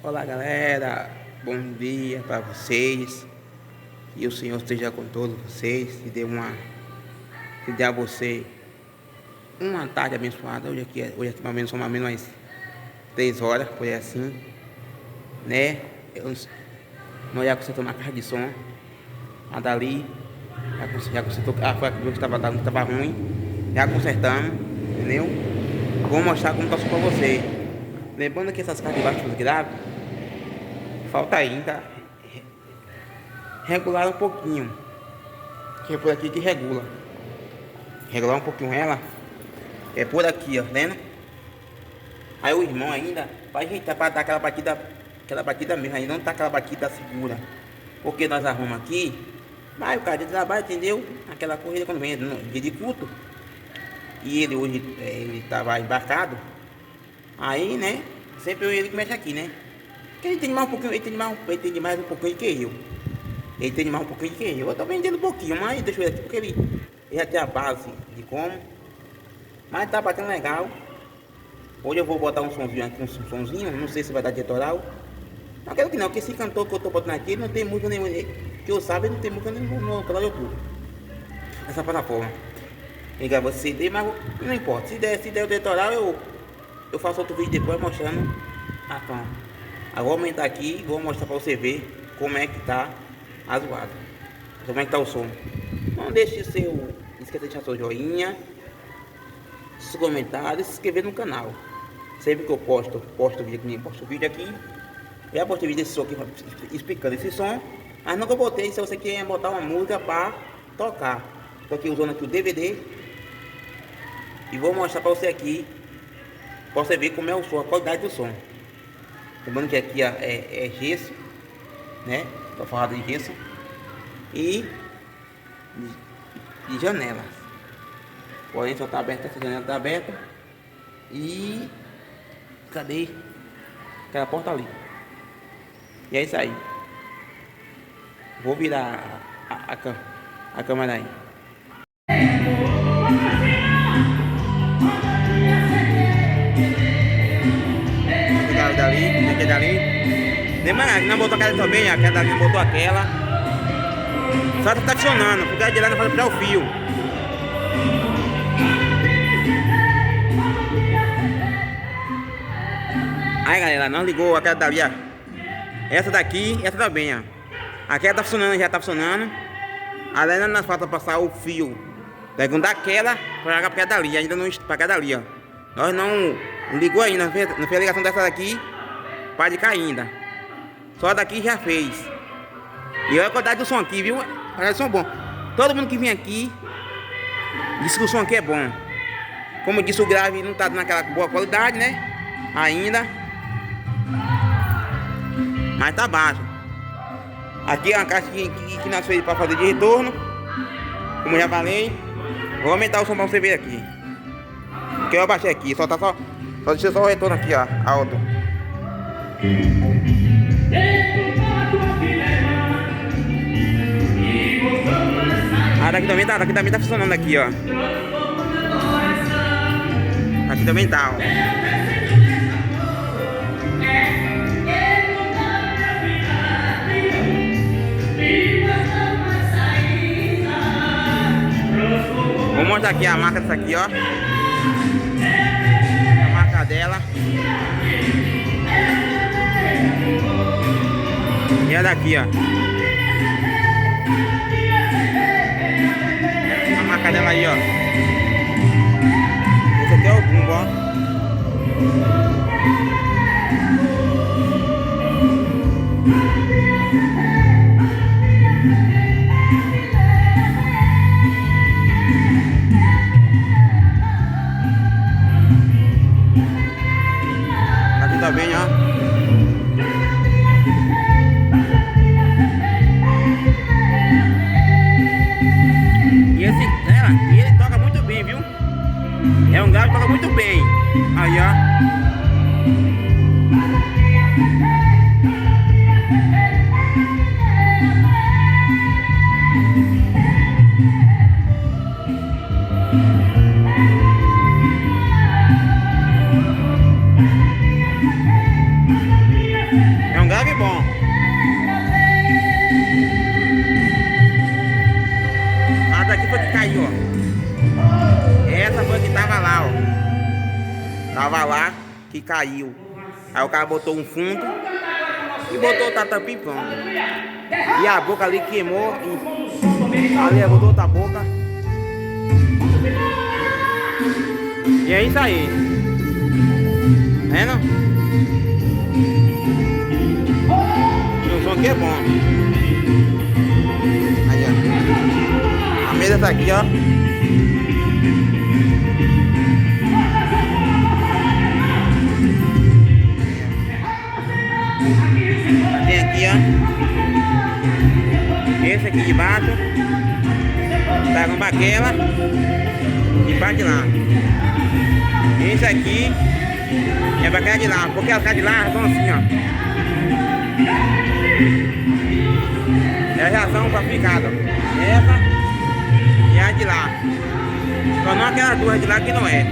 Olá galera, bom dia para vocês. Que o Senhor esteja com todos vocês. Que dê a você uma tarde abençoada. Hoje aqui mais ou menos são mais ou menos umas 3 horas, foi assim, né? Nós já consertamos uma caixa de som. A dali já consertou, foi a que estava ruim. Já consertamos, entendeu? Vou mostrar como tá o som para você. Lembrando que essas caixas de baixo graves falta ainda regular um pouquinho, que é por aqui que regula. Regular um pouquinho ela é por aqui, ó, vendo? Aí o irmão ainda vai ajeitar para dar aquela batida mesmo. Aí não tá aquela batida segura, porque nós arrumamos aqui, mas o cara de trabalho, entendeu? Aquela corrida quando vem no dia de culto, e ele hoje ele tava embarcado. Aí, né, sempre ele que mexe aqui, né? Ele entende mais um pouquinho, ele entende mais um pouquinho que eu. Ele entende mais um pouquinho que eu. Eu tô vendendo um pouquinho, mas deixa eu ver aqui, porque ele já tem a base de como. Mas tá batendo legal. Hoje eu vou botar um somzinho aqui, um somzinho, não sei se vai dar diretoral. Não quero que não, porque esse cantor que eu tô botando aqui não tem música nenhuma. Que eu saiba, ele não tem música nenhuma no canal do YouTube. Essa plataforma. Ele gravou CD, mas não importa. Se der o diretoral, eu faço outro vídeo depois mostrando a cama. Eu vou aumentar aqui e vou mostrar para você ver como é que tá a zoada. Como é que tá o som. Não deixe não esqueça de deixar seu joinha, seus comentários, se inscrever no canal. Sempre que eu posto vídeo aqui. Já postei vídeo desse som aqui explicando esse som. Mas nunca botei se você quer botar uma música para tocar. Estou aqui usando aqui o DVD. E vou mostrar para você aqui, para você ver como é o som, a qualidade do som. Lembrando que aqui é gesso, né? Tô falando de gesso e de janelas. Porém só tá aberta, essa janela tá aberta. E cadê aquela porta ali? E é isso aí. Vou virar a câmera aí. Dali. Demais, não botou aquela também, aquela dali botou aquela. Só tá funcionando, porque a de lá não pode tirar o fio. Aí galera, não ligou aquela dali, ó. Essa daqui, essa também, ó. Aquela tá funcionando, já tá funcionando. Além não falta passar o fio. Pegando daquela pra jogar pra dali, ainda não pra cada dali, ó. Nós não ligou ainda, não fez a ligação dessa daqui para de cá ainda. Só daqui já fez. E olha a qualidade do som aqui, viu? Olha o som bom. Todo mundo que vem aqui diz que o som aqui é bom. Como eu disse, o grave não tá naquela boa qualidade, né? Ainda. Mas tá baixo. Aqui é uma caixa que nós fez para fazer de retorno. Como eu já falei. Vou aumentar o som para você ver aqui. Porque eu abaixei aqui, só deixei só o retorno aqui, ó, alto. Ah, daqui também tá funcionando aqui, ó. Aqui também tá, ó. Vou mostrar aqui a marca dessa aqui, ó. A marca dela. E a daqui, ó. A marca dela aí, ó. Esse aqui é o bumbo, ó. Aqui também, ó. E ele toca muito bem, viu? É um grave que toca muito bem. Aí, ó. Tava lá que caiu. Aí o cara botou um fundo e botou o tatame pronto. E a boca ali queimou. Ali botou outra boca. E é isso aí. Vendo? O som aqui é bom. Aí, ó. A mesa tá aqui, ó. Tem aqui, ó. Esse aqui de baixo. Tá com baquela. E parte lá. Esse aqui é baquela de lá. Porque as de lá são assim, ó. Elas já são classificadas. Essa e a de lá. Só não aquelas duas de lá que não é.